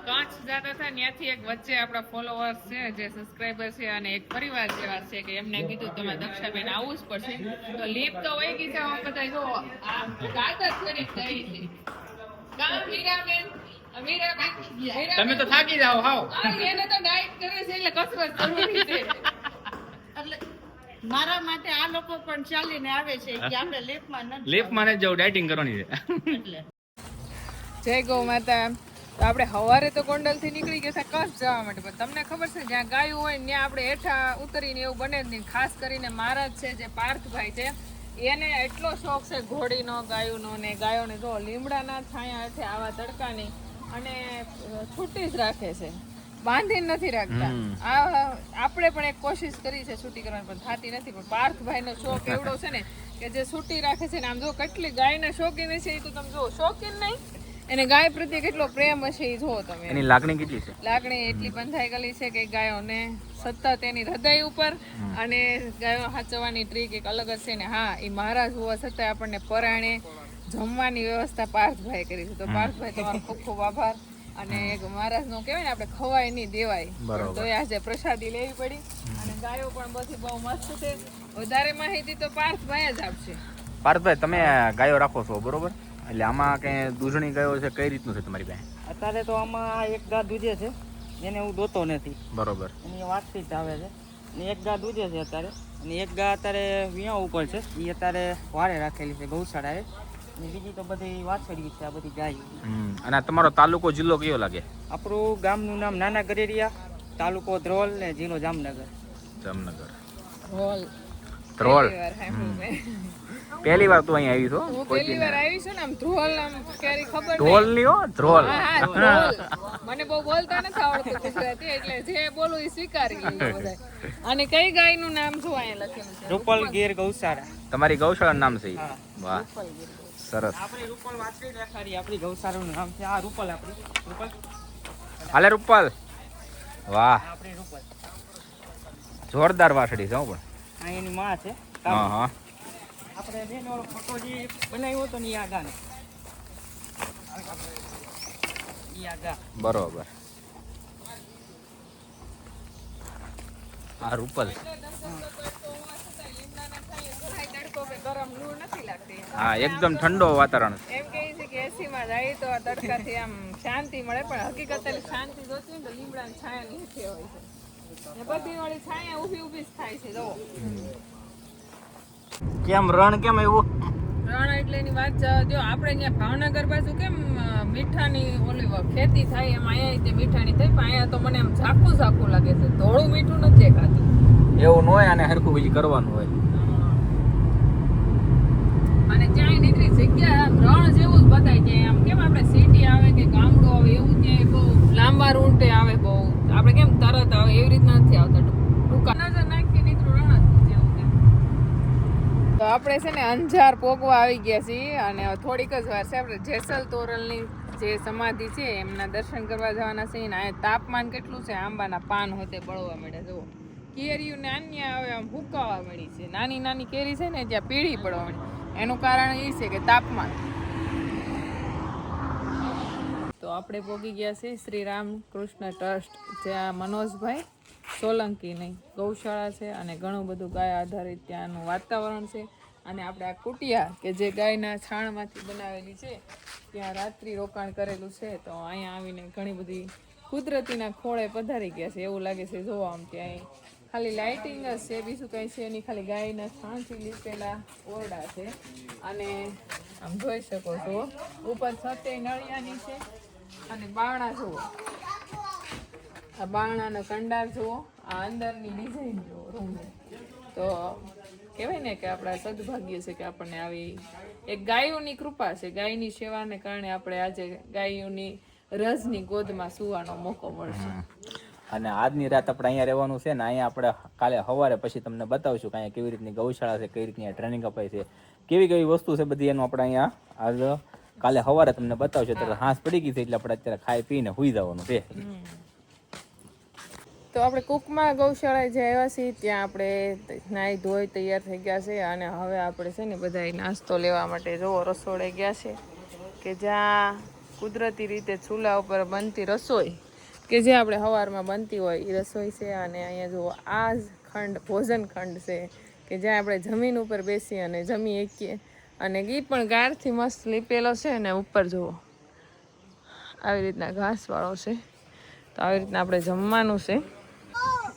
કાંચ જતા હતા ત્યાંથી એક વચ્ચે આપણા ફોલોઅર્સ છે જે સબસ્ક્રાઇબર છે અને એક પરિવાર જેવા છે કે એમને કીધું તમે દક્ષાબેન આવવું જ પડશે તો લીપ તો વહી ગઈ છે હવે બધા જો આ ગાત જ કરી ગઈ છે કામ મીરાબેન તમે તો થાકી જાઓ હાવ એને તો ડાયટ કરે છે એટલે કસરત કરવાની છે એટલે મારા માટે આ લોકો પણ ચાલીને આવે છે કે આપણે લેફમાં ને જવું ડાયટિંગ કરવાની છે એટલે જય ગૌ માતા તો આપણે સવારે તો ગોંડલ થી નીકળી ગયા હતા કચ્છ જવા માટે પણ તમને ખબર છે જ્યાં ગાયું હોય ત્યાં આપણે હેઠા ઉતરીને એવું બને જ નહીં ખાસ કરીને મહારાજ છે જે પાર્થભાઈ છે એને એટલો શોખ છે ઘોડીનો ગાયોનો ને ગાયોને જો લીમડાના છાયા હેઠે આવા તડકાની અને છૂટી જ રાખે છે બાંધીને નથી રાખતા આપણે પણ એક કોશિશ કરી છે છૂટી કરવાની પણ થતી નથી પણ પાર્થભાઈનો શોખ એવડો છે ને કે જે છૂટી રાખે છે ને આમ જો કેટલી ગાયના શોખીન છે એ તો તમે જો શોખીન નહીં એને ગાય પ્રત્યે કેટલો પ્રેમ હશે એ જુઓ તમે એની લાગણી કેટલી છે લાગણી એટલી બંધાઈ ગયેલી છે કે ગાયોને સતત એની હૃદય ઉપર અને ગાયો હાચવવાની ટ્રીક એક અલગ જ છે ને હા એ મહારાજ હોવા છતાં આપણને પરાણે જમવાની વ્યવસ્થા પાર્થભાઈ કરી છે તો પાર્થભાઈ તમારો ખૂબ ખૂબ આભાર અને એક મહારાજ નો કહેવાય ને આપણે ખવાય નહીં દેવાય તો આજે પ્રસાદી લેવી પડી અને ગાયો પણ બધી બહુ મસ્ત છે વધારે માહિતી તો પાર્થભાઈ જ આપશે પાર્થભાઈ તમે ગાયો રાખો છો બરોબર એટલે આમાં કઈ દૂધણી ગાયો છે કઈ રીતનું છે તમારી પાસે અત્યારે તો આમાં એક ગા દૂધે છે એને હું દોતો નથી બરોબર એની વાતથી જ આવે છે અને એક ગા દૂધે છે અત્યારે અને એક ગા અત્યારે વિયા ઉપર છે એ અત્યારે વારે રાખેલી છે ગૌશાળાએ અને બીજી તો બધી વાછડી છે આ બધી ગાય અને તમારો તાલુકો જિલ્લો કયો લાગે આપણું ગામનું નામ નાના ગરેરિયા તાલુકો ધ્રોલ ને જિલ્લો જામનગર ધ્રોલ પહેલી વાર તું અહીં આવી છો પહેલી વાર આવી છું ને આમ ધ્રોલ આમ ક્યારે ખબર ધ્રોલ ની હો ધ્રોલ મને બહુ બોલતા નથી આવડતું ગુજરાતી એટલે જે બોલું એ સ્વીકારી લઈએ બધા અને કઈ ગાય નું નામ શું અહીંયા લખેલું છે રૂપલ ગીર ગૌશાળા તમારી ગૌશાળાનું નામ છે વાહ સરસ આપણી રૂપલ વાછડી દેખાડી આપણી ગૌશાળાનું નામ છે આ રૂપલ આપણી રૂપલ હાલે રૂપલ વાહ આપણી રૂપલ જોરદાર વાછડી છે પણ આ એની માં છે હા હા આપણે બેનો ફોટો જે બનાવ્યો હતો ને આ ગાને બરોબર આ રૂપલ હા એકદમ ઠંડો વાતાવરણ એમ કહે છે કે એસી માં જાય તો તડકાથી આમ શાંતિ મળે પણ હકીકત શાંતિ જોતી ને તો લીમડાની છાયા નીચે હોય છે બધી વાળી છાયા ઊભી ઊભી જ થાય છે જો કેમ રણ કેમ એવું રણ એટલે એની વાત જો આપણે અહીંયા ભાવનગર બાજુ કેમ મીઠાની ઓલી ખેતી થાય એમ અહીંયા તે મીઠાની થાય પણ અહીંયા તો મને આમ ઝાકું ઝાકું લાગે છે ધોળું મીઠું નથી દેખાતું એવું ન હોય અને હરખું બીજી કરવાનું હોય અને ત્યાં નીકળી જગ્યા આમ રણ જેવું જ બતાય છે આમ કેમ આપણે સિટી આવે કે ગામડું આવે એવું ત્યાં બહુ લાંબા રૂટે આવે બહુ આપણે કેમ તરત આવે એવી રીતના નથી આવતા ટૂંકા નજર નાખી નીકળું રણ જ જેવું કેમ તો આપણે છે ને અંજાર પોગવા આવી ગયા છીએ અને થોડીક જ વાર છે આપણે જેસલ તોરલની જે સમાધિ છે એમના દર્શન કરવા જવાના છે ને અહીંયા તાપમાન કેટલું છે આંબાના પાન હોતે બળવા મળ્યા જુઓ કેરીઓ નાની હવે આમ હુકાવા મળી છે નાની નાની કેરી છે ને ત્યાં પીળી પડવા મળી એનું કારણ એ છે કે તાપમાન તો આપણે પોગી ગયા છીએ શ્રી રામ કૃષ્ણ ટ્રસ્ટ જ્યાં મનોજભાઈ સોલંકીની ગૌશાળા છે અને ઘણું બધું ગાય આધારિત ત્યાંનું વાતાવરણ છે અને આપણે આ કુટિયા કે જે ગાયના છાણમાંથી બનાવેલી છે ત્યાં રાત્રિ રોકાણ કરેલું છે તો અહીંયા આવીને ઘણી બધી કુદરતીના ખોળે પધારી ગયા છે એવું લાગે છે જોવા આમ ત્યાં ખાલી લાઇટિંગ જ છે બીજું કંઈ છે એની ખાલી ગાયના છાણથી લીપેલા ઓરડા છે અને આમ જોઈ શકો છો ઉપર છતે નળિયાની છે અને બારણા જુઓ આ બારણાનો કંડાર જુઓ આ અંદરની ડિઝાઇન જુઓ રૂમની તો કહેવાય ને કે આપણા સદભાગ્ય છે કે આપણને આવી એક ગાયોની કૃપા છે ગાયની સેવાને કારણે આપણે આજે ગાયોની રજની ગોદમાં સુવાનો મોકો મળશે અને આજની રાત આપણે અહીંયા રહેવાનું છે ને અહીંયા આપણે કાલે સવારે પછી તમને બતાવશું કે અહીંયા કેવી રીતની ગૌશાળા છે કઈ રીતની ટ્રેનિંગ અપાય છે કેવી કેવી વસ્તુ છે બધી એનું આપણે અહીંયા આજ કાલે સવારે તમને બતાવશું ત્યારે હાંસ પડી ગઈ છે એટલે આપણે અત્યારે ખાઈ પીને સુઈ જવાનું છે તો આપણે કુકમા ગૌશાળાએ જે આવ્યા છીએ ત્યાં આપણે નાહી ધોઈ તૈયાર થઈ ગયા છે અને હવે આપણે છે ને બધા નાસ્તો લેવા માટે જોવો રસોડે ગયા છે કે જ્યાં કુદરતી રીતે ચૂલા ઉપર બનતી રસોઈ કે જે આપણે સવારમાં બનતી હોય એ રસોઈ છે. અને અહીંયા જુઓ આ જ ખંડ ભોજન ખંડ છે કે જ્યાં આપણે જમીન ઉપર બેસી અને જમી શકીએ. અને એ પણ ગારથી મસ્ત લીપેલો છે ને ઉપર જુઓ આવી રીતના ઘાસવાળો છે. તો આવી રીતના આપણે જમવાનું છે.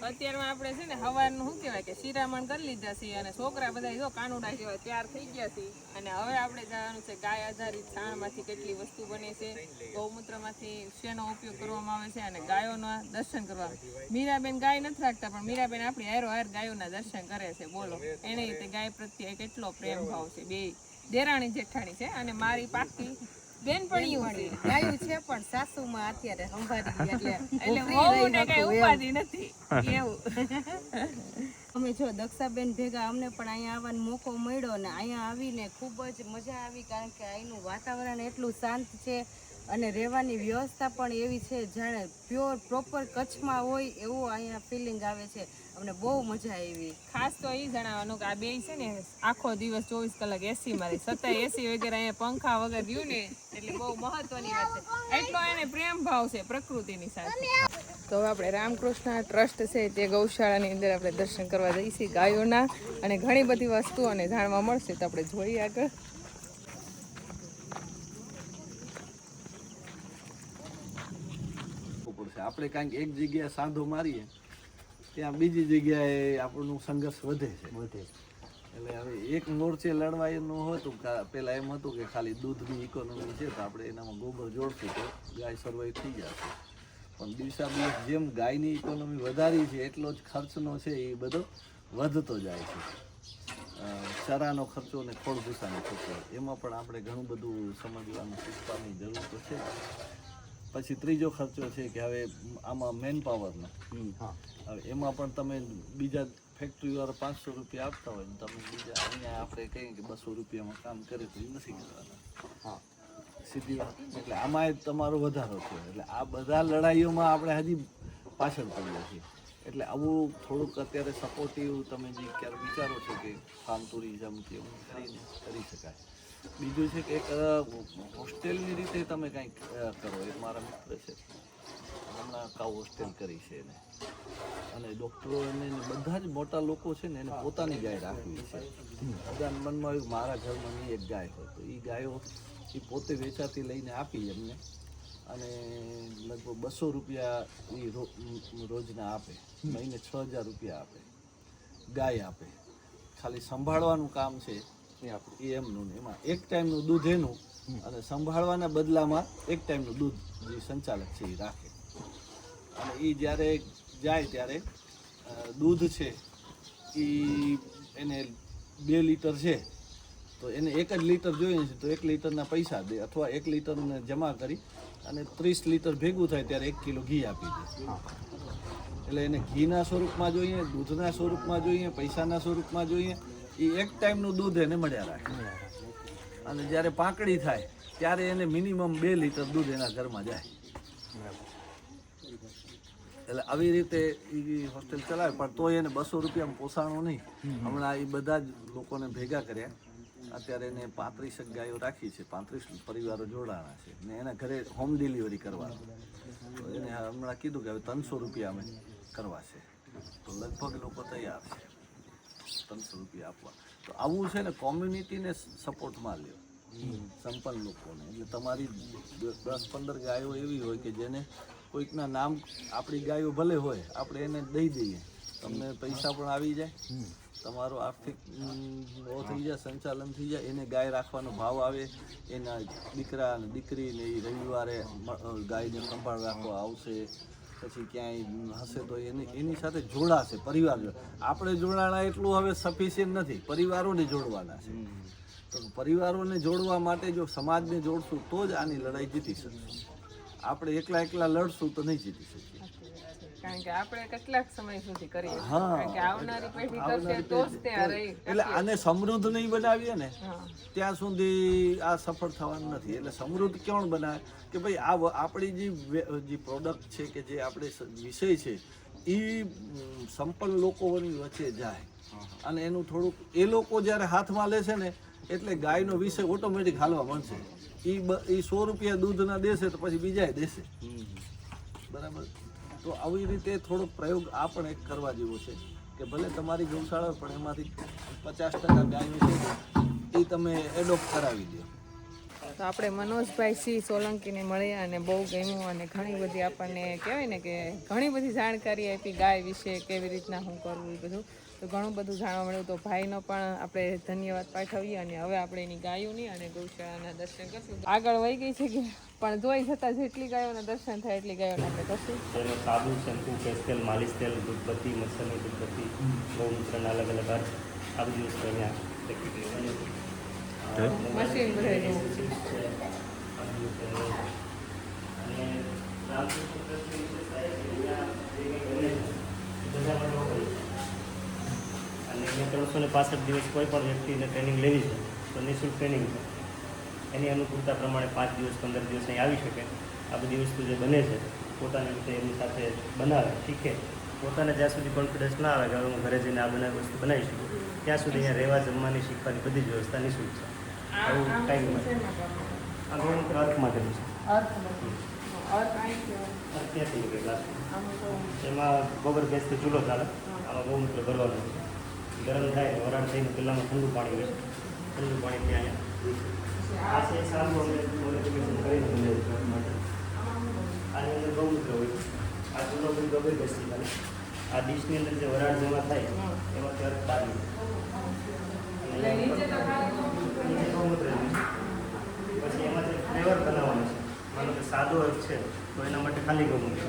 અત્યારમાં આપણે છે ને સવારનું શું કહેવાય કે શિરામણ કરી લીધા છે અને છોકરા બધા જો કાનુડા જેવા તૈયાર થઈ ગયા છે. અને હવે આપણે જવાનું છે ગાય આધારિત છાણમાંથી કેટલી વસ્તુ બને છે, ગૌમૂત્રમાંથી શેનો ઉપયોગ કરવામાં આવે છે અને ગાયોના દર્શન કરવા. મીરાબેન ગાય નથી રાખતા પણ મીરાબેન આપણી હારો હાર ગાયોના દર્શન કરે છે. બોલો એને રીતે ગાય પ્રત્યે કેટલો પ્રેમ ભાવ છે. બે દેરાણી જેઠાણી છે અને મારી પાકી બેનપણીયું છે. ગાયું છે પણ સાસુમાં અત્યારે સંભાળી ગયા એટલે વહુને કઈ ઉપાધિ નથી એવું. અમે જો દક્ષાબેન ભેગા અમને પણ અહીંયા આવવાનો મોકો મળ્યો ને અહીંયા આવીને ખૂબ જ મજા આવી, કારણ કે અહીંનું વાતાવરણ એટલું શાંત છે અને રહેવાની વ્યવસ્થા પણ એવી છે જાણે પ્યોર પ્રોપર કચ્છમાં હોય એવું અહીંયા ફિલિંગ આવે છે. અમને બહુ મજા આવી. ખાસ તો એ જણાવવાનું કે આ બે છે ને આખો દિવસ 24 કલાક એસી માં રહે, છતાં એસી વગર અહીંયા પંખા વગર રહ્યું ને એટલે બહુ મહત્વની વાત છે. એટલો એને પ્રેમ ભાવ છે પ્રકૃતિની સાથે. તો હવે આપણે રામકૃષ્ણ ટ્રસ્ટ છે તે ગૌશાળાની અંદર આપણે દર્શન કરવા જઈશું ગાયોના, અને ઘણી બધી વસ્તુઓને જાણવા મળશે. તો આપણે જોઈએ આગળ. આપણે કાંઈક એક જગ્યાએ સાંધો મારીએ ત્યાં બીજી જગ્યાએ આપણું સંઘર્ષ વધે છે. એટલે હવે એક મોરચે લડવા એનું હતું, પેલા એમ હતું કે ખાલી દૂધની ઇકોનોમી છે તો આપણે એનામાં ગોબર જોડશું તો ગાય સર્વાઈવ થઈ જશે. પણ દિવસા દિવસ જેમ ગાયની ઇકોનોમી વધારી છે એટલો જ ખર્ચનો છે એ બધો વધતો જાય છે. ચરાનો ખર્ચો અને ખોળ ભૂસાનો ખર્ચો, એમાં પણ આપણે ઘણું બધું સમજવાનું શીખવાની જરૂર તો છે. પછી ત્રીજો ખર્ચો છે કે હવે આમાં મેન પાવરનો, હવે એમાં પણ તમે બીજા ફેક્ટરીવાળા 500 રૂપિયા આપતા હોય ને તમે બીજા અહીંયા આપણે કહીએ કે 200 રૂપિયામાં કામ કરે તો એ નથી કરવાના સીધી વાત. એટલે આમાં તમારો વધારો છે. એટલે આ બધા લડાઈઓમાં આપણે હજી પાછળ પડીએ છીએ. એટલે આવું થોડુંક અત્યારે સપોર્ટિવ તમે જે ક્યારે વિચારો છો કે ફાર્મ ટુરિઝમ કે એવું કરીને કરી શકાય. બીજું છે કે એક હોસ્ટેલની રીતે તમે કંઈક કરો. એક મારા મિત્ર છે, હમણાં કાઉ હોસ્ટેલ કરી છે એને, અને ડૉક્ટરો એને બધા જ મોટા લોકો છે ને એને પોતાની ગાય રાખવી છે. બધાને મનમાં આવ્યું મારા ઘરમાં નહીં એક ગાય હોય તો એ ગાયો એ પોતે વેચાતી લઈને આપી એમને, અને લગભગ 200 રૂપિયા એ રોજના આપે, મહિને 6000 રૂપિયા આપે, ગાય આપે. ખાલી સંભાળવાનું કામ છે એ આપણું એ એમનું ને એમાં એક ટાઈમનું દૂધ એનું, અને સંભાળવાના બદલામાં એક ટાઈમનું દૂધ જે સંચાલક છે એ રાખે. અને એ જ્યારે જાય ત્યારે દૂધ છે એ એને 2 લીટર છે તો એને 1 જ લીટર જોઈએ છે તો 1 લીટરના પૈસા દે, અથવા 1 લીટરને જમા કરી અને 30 લીટર ભેગું થાય ત્યારે 1 કિલો ઘી આપી દે. એટલે એને ઘીના સ્વરૂપમાં જોઈએ, દૂધના સ્વરૂપમાં જોઈએ, પૈસાના સ્વરૂપમાં જોઈએ, એ એક ટાઈમનું દૂધ એને મળ્યા રાખે. અને જ્યારે પાંકડી થાય ત્યારે એને મિનિમમ 2 લીટર દૂધ એના ઘરમાં જાય. એટલે આવી રીતે એ હોસ્ટેલ ચલાવે, પણ તોય એને 200 રૂપિયામાં પોસાણું નહીં. હમણાં એ બધા જ લોકોને ભેગા કર્યા, અત્યારે એને 35 ગાયો રાખી છે, 35 પરિવારો જોડાણા છે ને એના ઘરે હોમ ડિલિવરી કરવાનું. તો એને હમણાં કીધું કે હવે 300 રૂપિયા અમે કરવા છે, તો લગભગ લોકો તૈયાર છે 300 રૂપિયા આપવા. તો આવું છે ને કોમ્યુનિટીને સપોર્ટમાં લ્યો, સંપન્ન લોકોને. એટલે તમારી 10-15 ગાયો એવી હોય કે જેને કોઈકના નામ, આપણી ગાયો ભલે હોય આપણે એને દઈ દઈએ, તમને પૈસા પણ આવી જાય, તમારો આર્થિક થઈ જાય, સંચાલન થઈ જાય. એને ગાય રાખવાનો ભાવ આવે, એના દીકરા અને દીકરીને એ રવિવારે ગાયને સંભાળ રાખવા આવશે, પછી ક્યાંય હશે તો એની સાથે જોડાશે પરિવાર. આપણે જોડાણા એટલું હવે સફિશિયન્ટ નથી, પરિવારોને જોડવાના છે. તો પરિવારોને જોડવા માટે જો સમાજને જોડશું તો જ આની લડાઈ જીતી શકશું. આપણે એકલા લડશું તો નહીં જીતી શકીએ. કારણ કે આપણે કેટલાક સમય સુધી કરીએ, કારણ કે આવનારી પેઢી કરશે તો જ તે રહી. એટલે આને સમૃદ્ધ નહીં બનાવીએ ને ત્યાં સુધી આ સફળ થવાનું નથી. એટલે સમૃદ્ધ કોણ બનાવે કે ભાઈ આ આપણી જે પ્રોડક્ટ છે કે જે આપણે વિષય છે એ સંપન્ન લોકોની વચ્ચે જાય, અને એનું થોડુંક એ લોકો જ્યારે હાથમાં લે છે ને એટલે ગાયનો વિષય ઓટોમેટિક હાલવા મળશે. એ 100 રૂપિયા દૂધના દેશે તો પછી બીજાય દેશે. બરાબર. તો આવી રીતે થોડો પ્રયોગ આ પણ એક કરવા જેવો છે કે ભલે તમારી ગૌશાળા પણ એમાંથી 50% ગાયો છે એ તમે એડોપ્ટ કરાવી દો. તો આપણે મનોજભાઈ સિંહ સોલંકીને મળ્યા અને બહુ ગમ્યું અને ઘણી બધી આપણને કહેવાય ને કે ઘણી બધી જાણકારી આપી ગાય વિશે, કેવી રીતના શું કરવું એ બધું. તો ઘણું બધું જાણવા મળ્યું. તો ભાઈનો પણ આપણે ધન્યવાદ પાઠવીએ અને હવે આપણે એની ગાયોની અને ગૌશાળાના દર્શન કરશું. આગળ વહી ગઈ છે કે પણ જોઈ છતાં જેટલી ગાયોના દર્શન થાય એટલી ગાયોને આપણે કરશું. તેમાં સાબુ, શેમ્પૂ, ફેસ તેલ, માલિશ તેલ, દૂધપત્તી, મચ્છરની દૂધપત્તી, ગૌમૂત્રના અલગ અલગ અર્થ આ બધી વસ્તુ અહીંયા મશીન ભરેલું અને 365 દિવસ કોઈ પણ વ્યક્તિને ટ્રેનિંગ લેવી છે તો નિઃશુલ્ક ટ્રેનિંગ છે. એની અનુકૂળતા પ્રમાણે 5 દિવસ 15 દિવસ અહીં આવી શકે. આ બધી વસ્તુ જે બને છે પોતાની રીતે એમની સાથે બનાવે, શીખે. પોતાને જ્યાં સુધી કોન્ફિડન્સ ના આવે કે હું ઘરે જઈને આ બનાવી વસ્તુ બનાવી શકું, ત્યાં સુધી અહીંયા રહેવા, જમવાની, શીખવાની બધી જ વ્યવસ્થા નિઃશુલ્ક છે. આવું ટાઈમ માટે આ ગૌમૂત્ર અર્થ માટેનું છે. અત્યારથી નીકળે ક્લાસમાં. એમાં ગોબર ગેસથી ચૂલો ચાલે. આમાં ગૌમૂત્ર ભરવાનું છે. ગરમ થાય વરાળ થઈને પહેલાંમાં ઠંડુ પાણી હોય. ઠંડુ પાણીથી અહીંયા આ છે સારું અમે મોડિફિકેશન કરીને બનાવ્યું છે માટે. આની અંદર ગૌમૂત્ર હોય. આ ચૂલો બધી ગોબર ગેસથી ચાલે. આ ડીશની અંદર જે વરાળ જમા થાય એમાંથી અર્થ બહાર નીકળે. ગૌમૂત્ર પછી એમાંથી ફ્લેવર બનાવવાનો છે. માનો કે સાદો અર્થ છે તો એના માટે ખાલી ગૌમૂત્ર.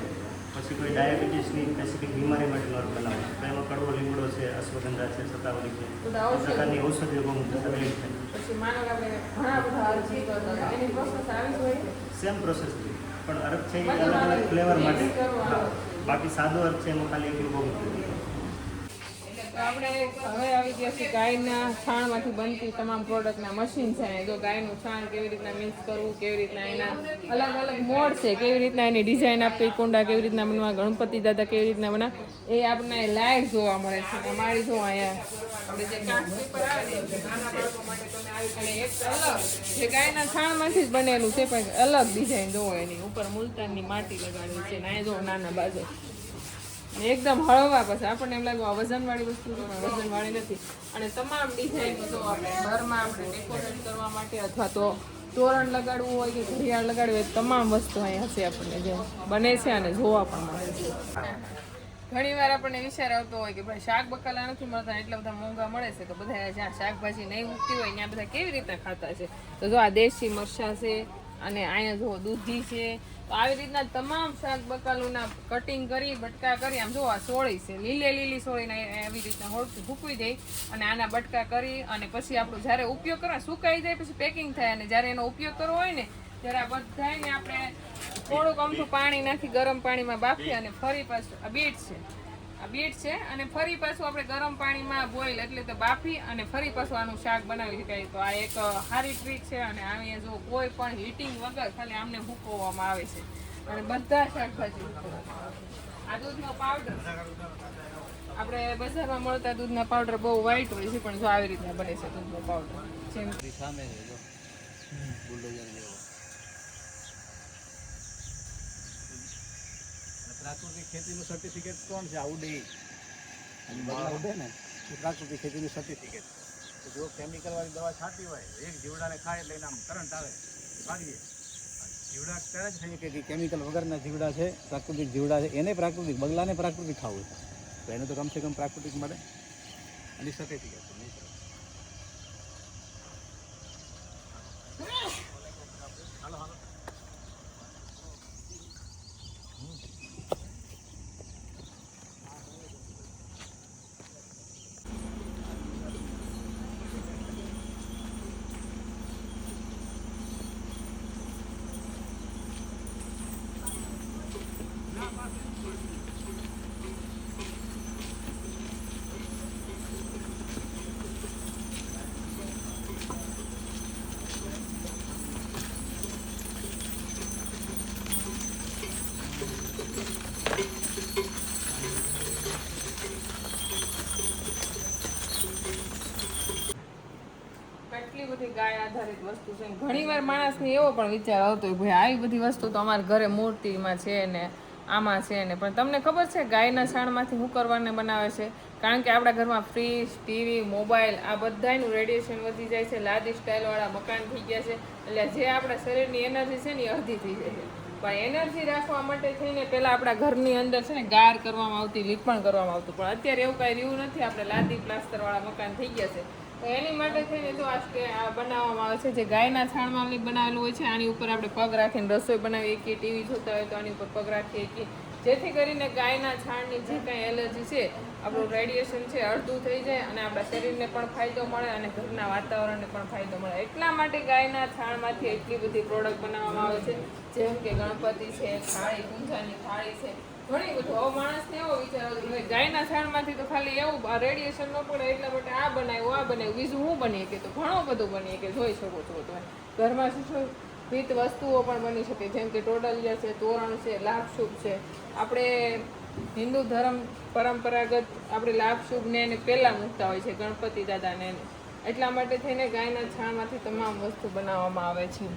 પછી કોઈ ડાયાબિટીસની સ્પેસિફિક બીમારી માટેનો અર્થ બનાવવાનો છે તો એમાં કડવો લીમડો છે, અશ્વગંધા છે, શતાવરી છે, એ પ્રકારની ઔષધીય ગૌમૂત્ર સાથે થાય. પછી માનો કે આપણે ઘણા બધા અરજી કરતા એની પ્રોસેસ આવી જ હોય. સેમ પ્રોસેસ છે પણ અર્થ છે એ અલગ અલગ ફ્લેવર માટે. હા, બાકી સાદો અર્થ છે એમાં ખાલી એકલું ગૌમૂત્ર. તો આપણે હવે આવી ગયા છીએ ગાયના છાણમાંથી બનતી તમામ પ્રોડક્ટના મશીન છે. જો ગાયનું છાણ કેવી રીતના મિક્સ કરવું, કેવી રીતના એના અલગ અલગ મોડ છે, કેવી રીતના એની ડિઝાઇન આપવી, કુંડા કેવી રીતના બનવા, ગણપતિ દાદા કેવી રીતના બના, એ આપણને લાઈવ જોવા મળે છે. અમારી જો અહીંયા આપણે જે કાચ પેપર આવે ને નાના બાળકો માટે તમે આવી અને એક અલગ જે ગાયના છાણમાંથી જ બનેલું છે પણ અલગ ડિઝાઇન જોવો એની ઉપર મુલતાનની માટી લગાડવી છે. ને જો નાના બાજુ એકદમ હળવા, પછી આપણને એમ લાગે વજનવાળી વસ્તુ છે પણ વજનવાળી નથી. અને તમામ ડિઝાઇન તો આપણે ઘરમાં આપણે ડેકોરેટ કરવા માટે અથવા તો તોરણ લગાડવું હોય કે ઘડિયાળ લગાડવું હોય તમામ વસ્તુ અહીંયા છે આપણને જે બને છે અને જોવા પણ મળે છે. ઘણી વાર આપણને વિચાર આવતો હોય કે ભાઈ શાક બકાલા નથી મળતા, એટલા બધા મોંઘા મળે છે તો બધા જ્યાં શાકભાજી નહીં ઉગતી હોય ત્યાં બધા કેવી રીતના ખાતા છે. તો જો આ દેશી મરચાં છે અને અહીંયા જો દૂધી છે. તો આવી રીતના તમામ શાક બકાલુના કટિંગ કરી બટકા કરી આમ જો આ સોળી છે, લીલી સોળીને આવી રીતના હોળતું ભૂકવી દઈ અને આના બટકા કરી અને પછી આપણું જ્યારે ઉપયોગ કરવા સુકાઈ જાય પછી પેકિંગ થાય અને જ્યારે એનો ઉપયોગ કરવો હોય ને ત્યારે આ બધાને આપણે થોડુંક અમથું પાણી નાખી ગરમ પાણીમાં બાફી અને ફરી પાછું આ બીટ છે અને ફરી પાછું આપણે ગરમ પાણીમાં બોઇલ એટલે તો બાફી અને ફરી પાછું આનું શાક બનાવી શકાય. તો આ એક સારી ટ્રીક છે અને અહીંયા જો કોઈ પણ હીટિંગ વગર ખાલી આમને મૂકવામાં આવે છે અને બધા શાકભાજી. આ દૂધનો પાવડર આપણે બજારમાં મળતા દૂધના પાવડર બહુ વ્હાઈટ હોય છે પણ જો આવી રીતના બને છે દૂધનો પાવડર. સામે બુલડોઝર જેવો પ્રાકૃતિક ખેતીનું સર્ટિફિકેટ કોણ છે? આવું નહીં ઉડે ને એ પ્રાકૃતિક ખેતીનું સર્ટિફિકેટ. જો કેમિકલ વાળી દવા છાંટી હોય એક જીવડાને ખાય એટલે એના કરંટ આવે ભાગીએ. જીવડા ત્યારે જ ખાઈએ કે કેમિકલ વગરના જીવડા છે, પ્રાકૃતિક જીવડા છે, એને પ્રાકૃતિક બગલાને પ્રાકૃતિક ખાવું છે તો એને તો કમસે કમ પ્રાકૃતિક મળે એની સર્ટિફિકેટ. બધી ગાય આધારિત વસ્તુ છે. ઘણીવાર માણસને એવો પણ વિચાર આવતો હોય ભાઈ આવી બધી વસ્તુ તો અમારા ઘરે મૂર્તિમાં છે ને આમાં છે ને, પણ તમને ખબર છે ગાયના છાણમાંથી શું કરવાને બનાવે છે? કારણ કે આપણા ઘરમાં ફ્રીજ, ટીવી, મોબાઈલ આ બધાનું રેડિયેશન વધી જાય છે, લાદી સ્ટાઇલવાળા મકાન થઈ ગયા છે, એટલે જે આપણા શરીરની એનર્જી છે ને એ અડધી થઈ જાય છે. પણ એનર્જી રાખવા માટે થઈને પહેલાં આપણા ઘરની અંદર છે ને ગાર કરવામાં આવતી, લીપણ કરવામાં આવતું, પણ અત્યારે એવું કાંઈ રહ્યું નથી. આપણે લાદી પ્લાસ્ટરવાળા મકાન થઈ ગયા છે. તો એની માટે થઈને જો આ બનાવવામાં આવે છે જે ગાયના છાણમાં બનાવેલું હોય છે. આની ઉપર આપણે પગ રાખીને રસોઈ બનાવી શકીએ, ટીવી જોતા હોય તો આની ઉપર પગ રાખી શકીએ, જેથી કરીને ગાયના છાણની જે કાંઈ એલર્જી છે, આપણું રેડિયેશન છે અડધું થઈ જાય અને આપણા શરીરને પણ ફાયદો મળે અને ઘરના વાતાવરણને પણ ફાયદો મળે. એટલા માટે ગાયના છાણમાંથી એટલી બધી પ્રોડક્ટ બનાવવામાં આવે છે, જેમ કે ગણપતિ છે, થાળી, પૂંજાની થાળી છે, ઘણી બધું. હવે માણસને એવો વિચાર આવે કે ગાયના છાણમાંથી તો ખાલી એવું રેડિયેશન ન પડે એટલા માટે આ બનાવ્યું બીજું હું બની શકે? તો ઘણું બધું બની શકે. જોઈ શકો છો તમે ઘરમાં શું વિવિધ વસ્તુઓ પણ બની શકે, જેમ કે ટોડલિયા છે, તોરણ છે, લાભશુભ છે. આપણે હિન્દુ ધર્મ પરંપરાગત આપણે લાભશુભને એને પહેલાં મૂકતા હોય છે, ગણપતિ દાદાને. એટલા માટે થઈને ગાયના છાણમાંથી તમામ વસ્તુ બનાવવામાં આવે છે.